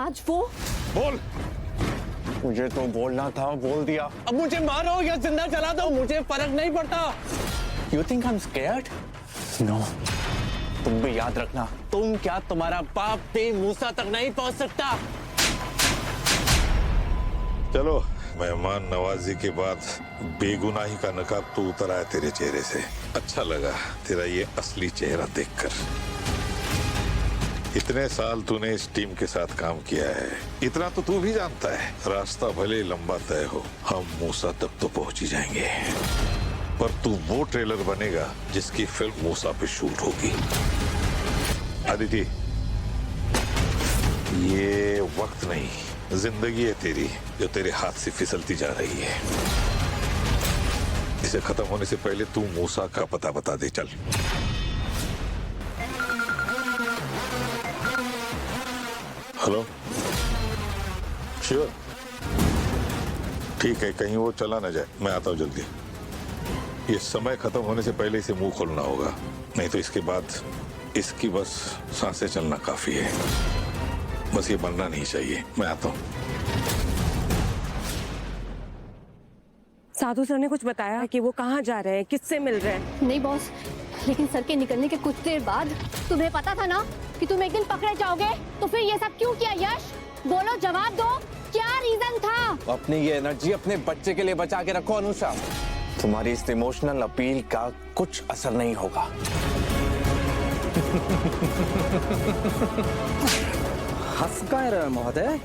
आज वो बोल। मुझे तो बोलना था, बोल दिया। अब मुझे मारो या जिंदा जला दो, मुझे फर्क नहीं पड़ता। You think I'm scared? No. तुम भी याद रखना, तुम क्या तुम्हारा बाप भी मूसा तक नहीं पहुंच सकता। चलो, मेहमान नवाजी के बाद बेगुनाही का नकाब तो उतर आया तेरे चेहरे से। अच्छा लगा तेरा ये असली चेहरा देखकर। इतने साल तूने इस टीम के साथ काम किया है, इतना तो तू भी जानता है, रास्ता भले लंबा तय हो, हम मूसा तक तो पहुंच ही जाएंगे। पर तू वो ट्रेलर बनेगा जिसकी फिल्म मूसा पे शूट होगी। अदिति, ये वक्त नहीं, जिंदगी है तेरी जो तेरे हाथ से फिसलती जा रही है। इसे खत्म होने से पहले तू मूसा का पता बता दे। चल। हेलो, श्योर, ठीक है, कहीं वो चला ना जाए, मैं आता हूँ जल्दी। ये समय खत्म होने से पहले इसे मुंह खोलना होगा, नहीं तो इसके बाद इसकी बस सांसें चलना काफी है। बस ये बनना नहीं चाहिए। मैं आता हूँ। साधु सर ने कुछ बताया कि वो कहाँ जा रहे हैं, किससे मिल रहे हैं? नहीं बॉस, लेकिन सर के निकलने के कुछ देर बाद तुम्हें पता था ना कि तुम एक दिन पकड़े जाओगे, तो फिर ये सब क्यों किया? यश, बोलो, जवाब दो, क्या रीजन था? अपनी ये एनर्जी अपने बच्चे के लिए बचा के रखो अनुषा। तुम्हारी इस इमोशनल अपील का कुछ असर नहीं होगा। हंस का रहे महोदय?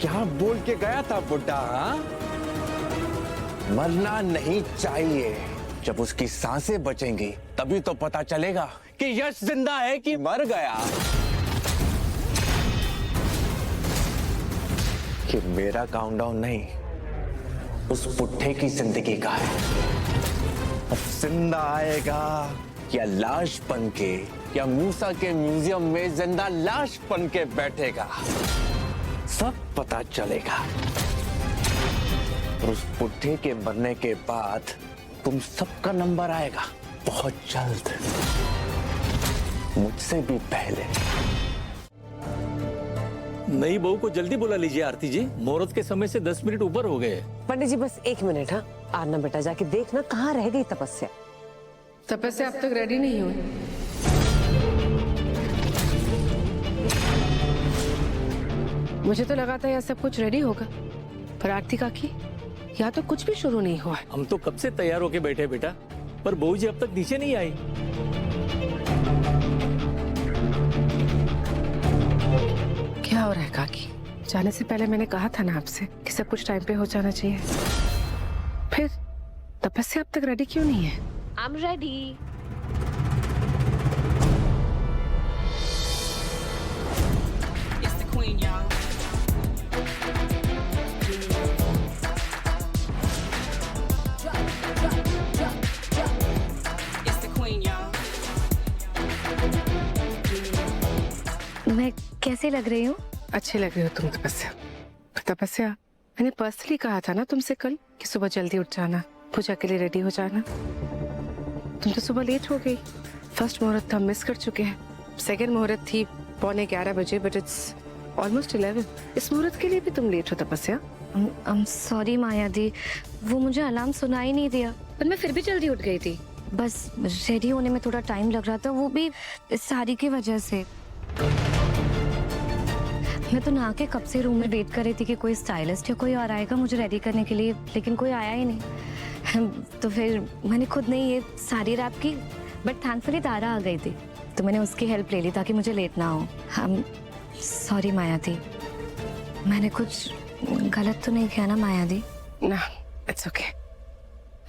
क्या बोल के गया था बुड्ढा? मरना नहीं चाहिए। जब उसकी सांसें बचेंगी तभी तो पता चलेगा कि यश जिंदा है कि मर गया। कि मेरा काउंटडाउन नहीं, उस पुट्ठे की जिंदगी का है। अब जिंदा आएगा या लाश बन के, या मूसा के म्यूजियम में जिंदा लाश बन के बैठेगा, सब पता चलेगा। और उस पुट्ठे के मरने के बाद तुम सबका नंबर आएगा बहुत जल्द, मुझसे भी पहले। नई बहू को जल्दी बुला लीजिए आरती जी, मुहूर्त के समय से 10 मिनट ऊपर हो गए। पंडित जी बस 1 मिनट। हाँ, आना बेटा, जाके देखना कहाँ रह गई तपस्या। तपस्या अब तक रेडी नहीं हुई। मुझे तो लगा था यह सब कुछ रेडी होगा, पर आरती काकी, या तो कुछ भी शुरू नहीं हुआ। हम तो कब से तैयार होके बैठे बेटा, पर बहू जी अब तक नीचे नहीं आई। क्या हो रहा है काकी? जाने से पहले मैंने कहा था ना आपसे कि सब कुछ टाइम पे हो जाना चाहिए। फिर तपस्या अब तक रेडी क्यों नहीं है? I'm ready. It's the queen, y'all. It's the queen, y'all. मैं कैसे लग रही हूँ? अच्छी लग रही हो तुम तपस्या। पर तपस्या, मैंने पर्सनली कहा था ना तुमसे कल कि सुबह जल्दी उठ जाना, पूजा के लिए रेडी हो जाना। तुम तो सुबह लेट हो गई। फर्स्ट मुहूर्त तो हम मिस कर चुके हैं, सेकेंड मुहूर्त थी 11:15 बजे, बट इट्स ऑलमोस्ट 11। इस मुहूर्त के लिए भी तुम लेट हो तपस्या। सॉरी माया दी, वो मुझे अलार्म सुना ही नहीं दिया, पर मैं फिर भी जल्दी उठ गई थी। बस रेडी होने में थोड़ा टाइम लग रहा था, वो भी इस साड़ी की वजह से। मैं तो नहा के कब से रूम में वेट कर रही थी कि कोई स्टाइलिस्ट या कोई और आएगा मुझे रेडी करने के लिए, लेकिन कोई आया ही नहीं। तो फिर मैंने खुद ने ये साड़ी रैप की, बट थैंकफुली तारा आ गई थी तो मैंने उसकी हेल्प ले ली ताकि मुझे लेट ना हो। हम सॉरी माया दी, मैंने कुछ गलत तो नहीं किया ना माया दी? ना, इट्स ओके।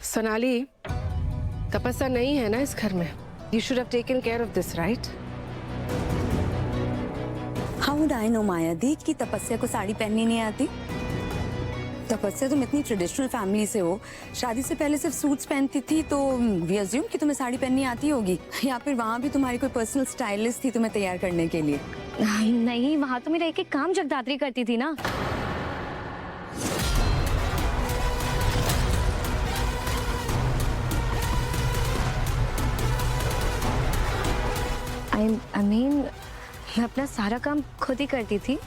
सोनाली, तपस्या नहीं है ना इस घर में। You should have taken care of this, right? How would I know Maya di कि तपस्या को साड़ी पहननी नहीं आती? तपस्या, तुम इतनी ट्रेडिशनल फैमिली से हो, शादी से पहले सिर्फ सूट्स पहनती थी, तो वी अज्यूम कि तुम्हें साड़ी पहननी आती होगी, या फिर वहाँ भी तुम्हारी कोई पर्सनल स्टाइलिस्ट थी तुम्हें तैयार करने के लिए? नहीं, वहाँ तो मेरा एक एक काम जगदात्री करती थी ना। I mean, मैं अपना सारा काम खुद ही करती थी,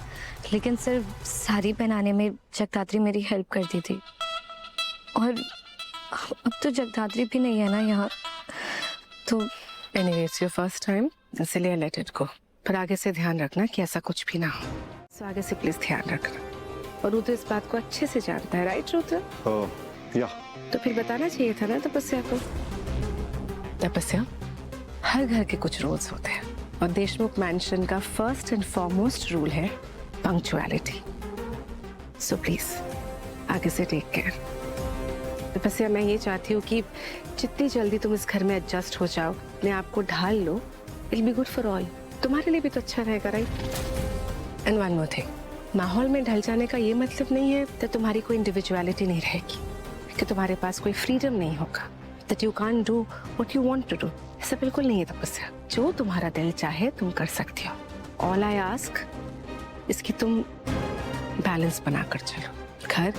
लेकिन सिर्फ साड़ी पहनाने में जगदात्री मेरी हेल्प करती थी। और अब तो जगदात्री भी नहीं है ना यहाँ, तो anyway it's your first time, इसलिए लेट इट गो। पर आगे से ध्यान रखना कि ऐसा कुछ भी ना हो। तो आगे से प्लीज ध्यान रखना। और रुद्र इस बात को अच्छे से जानता है, राइट रुद्र? या तो फिर बताना चाहिए था ना तपस्या को। तपस्या, हर घर के कुछ रूल्स होते हैं और देशमुख मैंशन का फर्स्ट एंड फॉरमोस्ट रूल है पंक्चुअलिटी। सो प्लीज आगे से टेक केयर। तपस्या, मैं ये चाहती हूँ कि जितनी जल्दी तुम इस घर में एडजस्ट हो जाओ, अपने आप को ढाल लो, it be good for all. तुम्हारे लिए भी तो अच्छा रहेगा, right? And one more thing, माहौल में ढल जाने का ये मतलब नहीं है कि तुम्हारी कोई इंडिविजुअलिटी नहीं रहेगी, कि तुम्हारे पास कोई फ्रीडम नहीं होगा, that you can't do what you want to do. ऐसा बिल्कुल नहीं है तपस्या। जो तुम्हारा दिल चाहे तुम कर सकती हो। ऑल आई आस्क इसकी तुम बैलेंस बनाकर चलो। घर,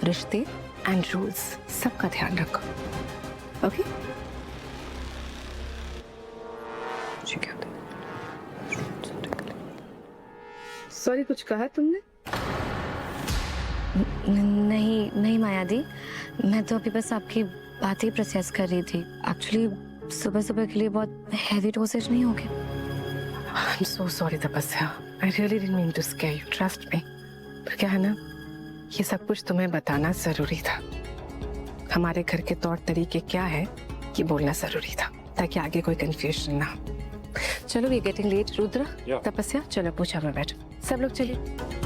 रिश्ते एंड रूल्स सबका ध्यान रखो, ओके? सॉरी, कुछ कहा तुमने? नहीं नहीं माया दी, मैं तो अभी बस आपकी बात ही प्रोसेस कर रही थी। एक्चुअली सुबह सुबह के लिए बहुत हैवी डोसेज नहीं होगी। I am so sorry Tapasya, I really didn't mean to scare you, trust me. पर क्या है ना, ये सब कुछ तुम्हें बताना जरूरी था। हमारे घर के तौर तरीके क्या है ये बोलना जरूरी था, ताकि आगे कोई कंफ्यूजन ना हो। चलो, वी गेटिंग लेट। रुद्र, तपस्या, चलो पूछा में बैठो। सब लोग चलिए।